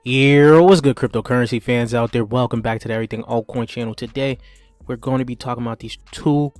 Yo, what's good, cryptocurrency fans out there? Welcome back to the Everything Altcoin channel. Today, we're going to be talking about these two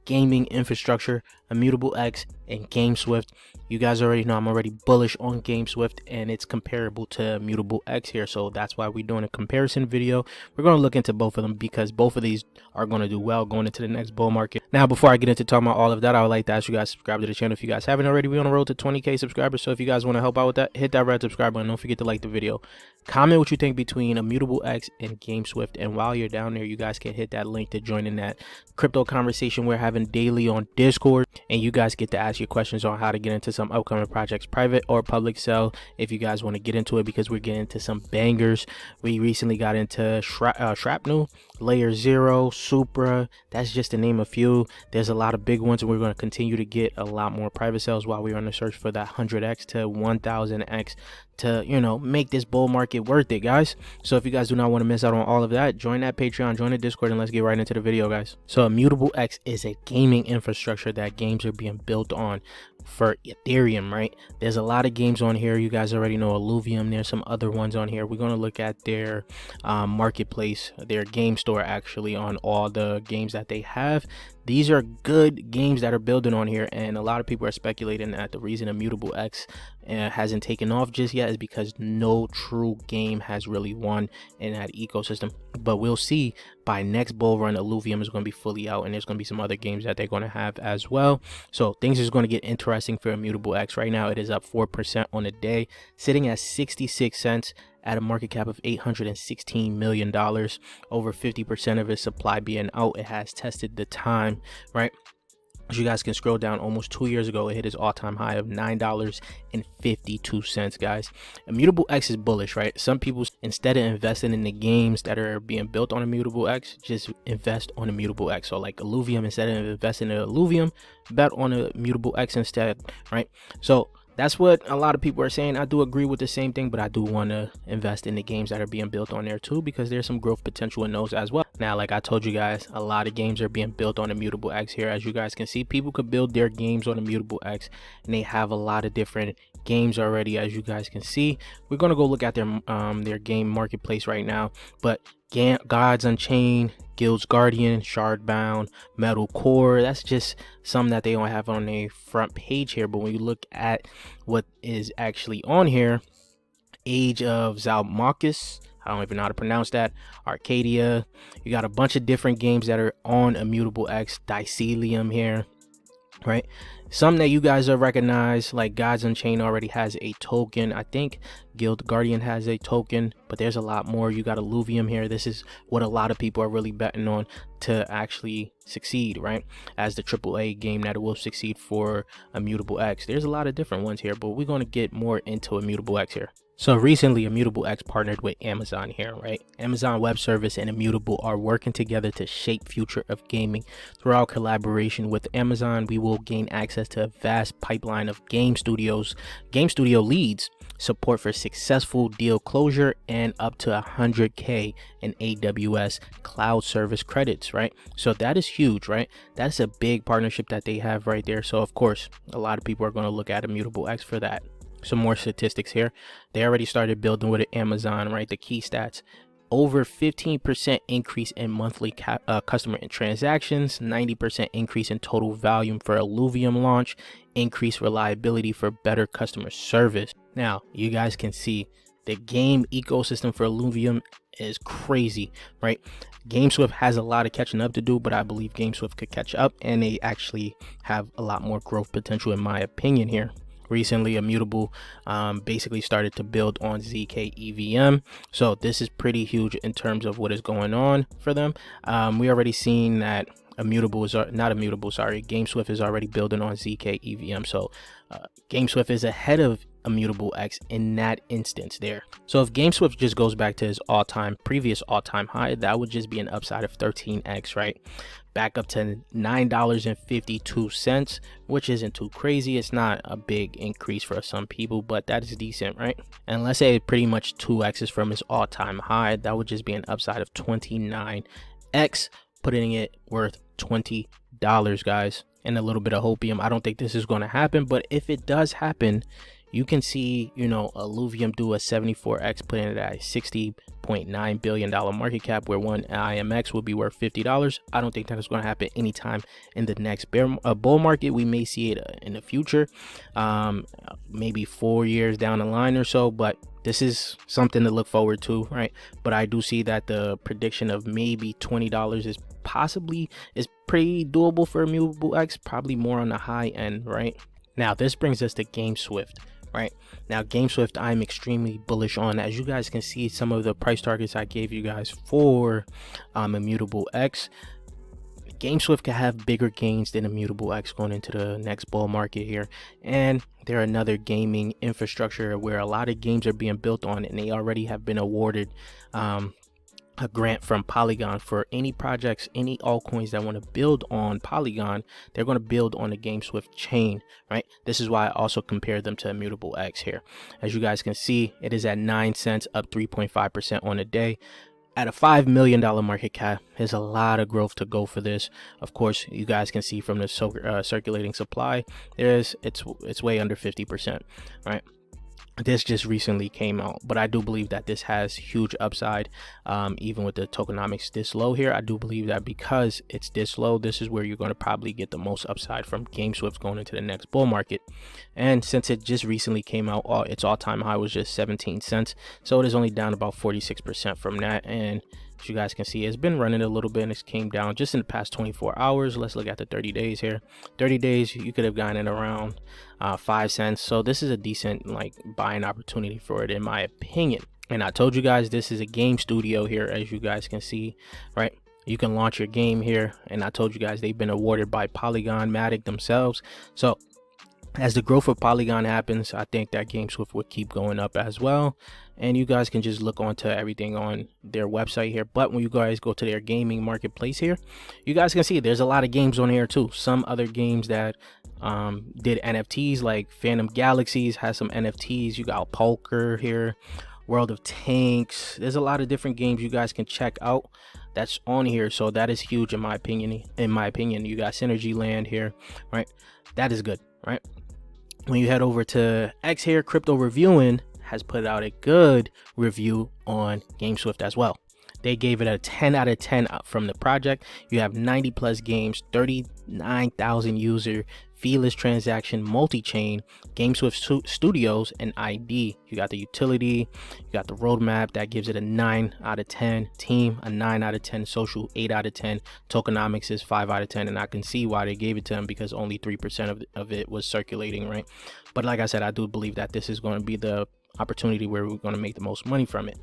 gaming infrastructure, Immutable X and GameSwift. You guys already know I'm already bullish on GameSwift, and it's comparable to Immutable X here, so that's why we're doing a comparison video. We're going to look into both of them because both of these are going to do well going into the next bull market. Now, before I get into talking about all of that, I would like to ask you guys to subscribe to the channel if you guys haven't already. We're on the road to 20k subscribers, so if you guys want to help out with that, hit that red subscribe button. Don't forget to like the video. Comment what you think between Immutable X and GameSwift, and while you're down there, you guys can hit that link to join in that crypto conversation we're having daily on Discord, and you guys get to ask your questions on how to get into some upcoming projects, private or public sell, if you guys want to get into it, because we're getting into some bangers. We recently got into Shrapnel, Layer 0, Supra. That's just to name a few. There's a lot of big ones, and we're going to continue to get a lot more private sales while we're on the search for that 100x to 1000x to, you know, make this bull market worth it, guys. So if you guys do not want to miss out on all of that, join that Patreon, join the Discord, and let's get right into the video, guys. So Immutable X is a gaming infrastructure that games are being built on for Ethereum, right? There's a lot of games on here. You guys already know Illuvium. There's some other ones on here. We're going to look at their marketplace, their game store, actually, on all the games that they have. These are good games that are building on here, and a lot of people are speculating that the reason Immutable X hasn't taken off just yet is because no true game has really won in that ecosystem. But we'll see by next bull run, Illuvium is going to be fully out, and there's going to be some other games that they're going to have as well. So things is going to get interesting for Immutable X. Right now, it is up 4% on the day, sitting at 66 cents. At a market cap of $816 million, over 50% of its supply being out. It has tested the time, right? As you guys can scroll down, almost 2 years ago, it hit its all-time high of $9.52, guys. Immutable X is bullish, right? Some people, instead of investing in the games that are being built on Immutable X, just invest on Immutable X. So like Illuvium, instead of investing in Illuvium, bet on Immutable X instead, right? So that's what a lot of people are saying. I do agree with the same thing, but I do want to invest in the games that are being built on there too, because there's some growth potential in those as well. Now, like I told you guys, a lot of games are being built on Immutable X here. As you guys can see, people could build their games on Immutable X, and they have a lot of different games already. As you guys can see, we're going to go look at their game marketplace right now. But Gods Unchained, Guild's Guardian, Shardbound, Metal Core, that's just some that they don't have on their front page here. But when you look at what is actually on here, Age of Zalmakis, I don't even know how to pronounce that, Arcadia, you got a bunch of different games that are on Immutable X, Dicelium here, right? Some that you guys are recognize, like Gods Unchained already has a token. I think Guild Guardian has a token, but there's a lot more. You got Illuvium here. This is what a lot of people are really betting on to actually succeed, right? As the AAA game that will succeed for Immutable X. There's a lot of different ones here, but we're going to get more into Immutable X here. So recently, Immutable X partnered with Amazon here, right? Amazon Web Service and Immutable are working together to shape future of gaming. Through our collaboration with Amazon, we will gain access to a vast pipeline of game studio leads, support for successful deal closure, and up to 100k in AWS cloud service credits, right? So that is huge, right? That's a big partnership that they have right there. So of course, a lot of people are going to look at Immutable X for that. Some more statistics here. They already started building with Amazon, right? The key stats: over 15% increase in monthly customer transactions, 90% increase in total volume for Illuvium launch, increased reliability for better customer service. Now, you guys can see the game ecosystem for Illuvium is crazy, right? GameSwift has a lot of catching up to do, but I believe GameSwift could catch up, and they actually have a lot more growth potential, in my opinion here. Recently, Immutable basically started to build on ZK EVM, so this is pretty huge in terms of what is going on for them. We already seen that GameSwift is already building on ZK EVM, so GameSwift is ahead of Immutable X in that instance there. So if GameSwift just goes back to his previous all-time high, that would just be an upside of 13x, right? Back up to $9.52, which isn't too crazy. It's not a big increase for some people, but that is decent, right? And let's say pretty much 2x's from his all-time high, that would just be an upside of 29x, putting it worth $20, guys. And a little bit of hopium. I don't think this is going to happen, but if it does happen, You can see, you know, Illuvium do a 74x, putting it at a $60.9 billion market cap, where one IMX will be worth $50. I don't think that is going to happen anytime in the next bull market. We may see it in the future, maybe 4 years down the line or so, but this is something to look forward to, right? But I do see that the prediction of maybe $20 is pretty doable for Immutable X, probably more on the high end, right? Now this brings us to GameSwift. Right now, GameSwift, I'm extremely bullish on. As you guys can see, some of the price targets I gave you guys for Immutable X, GameSwift can have bigger gains than Immutable X going into the next bull market here. And they're another gaming infrastructure where a lot of games are being built on, and they already have been awarded a grant from Polygon for any projects, any altcoins that want to build on Polygon. They're going to build on the GameSwift chain, right? This is why I also compare them to Immutable X here. As you guys can see, it is at 9 cents, up 3.5% on a day. At a $5 million market cap, there's a lot of growth to go for this. Of course, you guys can see from the circulating supply, it's way under 50%, right? This just recently came out, but I do believe that this has huge upside. Even with the tokenomics this low here, I do believe that because it's this low, this is where you're going to probably get the most upside from GameSwift going into the next bull market. And since it just recently came out, its all-time high was just 17 cents, so it is only down about 46% from that. And as you guys can see, it's been running a little bit, and it came down just in the past 24 hours. Let's look at the 30 days here. 30 days, you could have gotten it around 5 cents. So this is a decent like buying opportunity for it, in my opinion. And I told you guys, this is a game studio here, as you guys can see, right? You can launch your game here, and I told you guys they've been awarded by Polygon-matic themselves. So as the growth of Polygon happens, I think that GameSwift would keep going up as well. And you guys can just look onto everything on their website here. But when you guys go to their gaming marketplace here, you guys can see there's a lot of games on here too. Some other games that did NFTs, like Phantom Galaxies has some NFTs. You got Poker here, World of Tanks. There's a lot of different games you guys can check out that's on here. So that is huge in my opinion. You got Synergy Land here, right? That is good, right? When you head over to X here, Crypto Reviewing has put out a good review on GameSwift as well. They gave it a 10 out of 10 from the project. You have 90 plus games, 39,000 user, feeless transaction, multi-chain, GameSwift Studios, and ID. You got the utility, you got the roadmap that gives it a 9 out of 10, team a 9 out of 10, social 8 out of 10, tokenomics is 5 out of 10, and I can see why they gave it to them, because only 3% of it was circulating, right? But like I said, I do believe that this is going to be the opportunity where we're going to make the most money from it.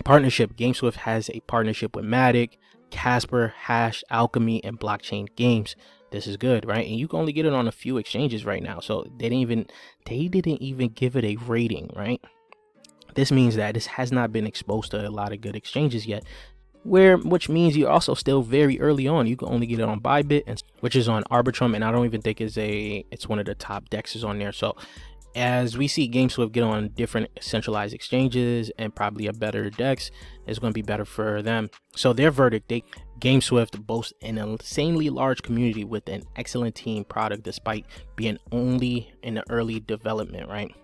Partnership, GameSwift has a partnership with Matic, Casper, Hash, Alchemy, and Blockchain Games. This is good, right? And you can only get it on a few exchanges right now, so they didn't even give it a rating, right? This means that this has not been exposed to a lot of good exchanges yet, which means you're also still very early on. You can only get it on Bybit, which is on Arbitrum, and I don't even think it's one of the top dexes on there. So as we see GameSwift get on different centralized exchanges and probably a better dex, it's going to be better for them. So their verdict, GameSwift boasts an insanely large community with an excellent team product despite being only in the early development, right?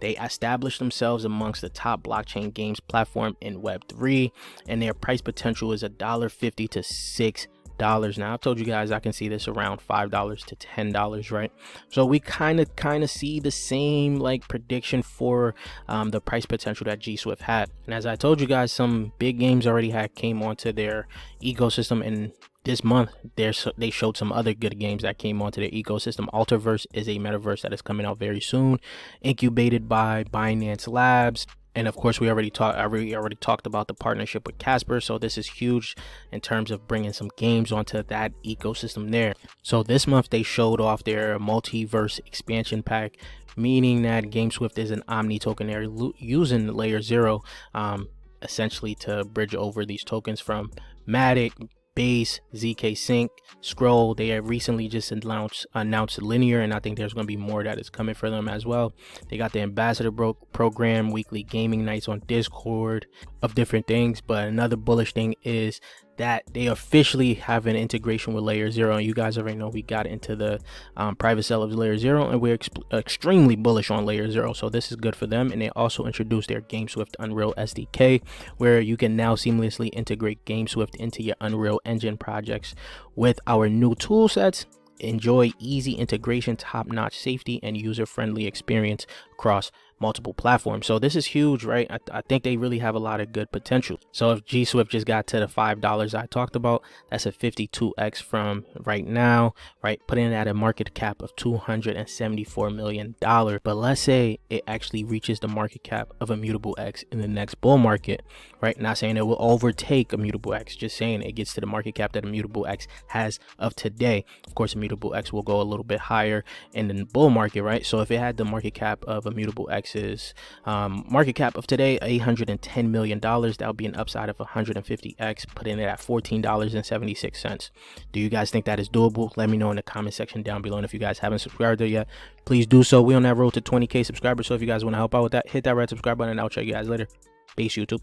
They established themselves amongst the top blockchain games platform in Web3, and their price potential is $1.50 to $6. Now I've told you guys I can see this around $5 to $10, right? So we kind of see the same like prediction for the price potential that Gswift had. And as I told you guys, some big games already came onto their ecosystem, and this month they showed some other good games that came onto their ecosystem. Alterverse is a metaverse that is coming out very soon, incubated by Binance Labs. And of course, I already talked about the partnership with Casper. So this is huge in terms of bringing some games onto that ecosystem there. So this month they showed off their multiverse expansion pack, meaning that GameSwift is an omni token. They're using layer 0 essentially to bridge over these tokens from Matic, Base, ZK Sync, Scroll. They have recently just announced Linear, and I think there's going to be more that is coming for them as well. They got the ambassador program, weekly gaming nights on Discord, of different things. But another bullish thing is that they officially have an integration with Layer 0, and you guys already know we got into the private sale of Layer 0, and we're extremely bullish on Layer 0, so this is good for them. And they also introduced their GameSwift Unreal SDK, where you can now seamlessly integrate GameSwift into your Unreal Engine projects with our new tool sets. Enjoy easy integration, top-notch safety, and user-friendly experience across multiple platforms. So this is huge, right? I think they really have a lot of good potential. So if Gswift just got to the $5 I talked about, that's a 52x from right now, right? Putting it at a market cap of $274 million. But let's say it actually reaches the market cap of Immutable X in the next bull market, right? Not saying it will overtake Immutable X, just saying it gets to the market cap that Immutable X has of today. Of course, Immutable X will go a little bit higher in the bull market, right? So if it had the market cap of Immutable X's market cap of today, $810 million, that would be an upside of 150x, putting it at $14.76. Do you guys think that is doable? Let me know in the comment section down below. And if you guys haven't subscribed there yet, please do so. We on that road to 20k subscribers, so if you guys want to help out with that, hit that red subscribe button, and I'll check you guys later. Peace, YouTube.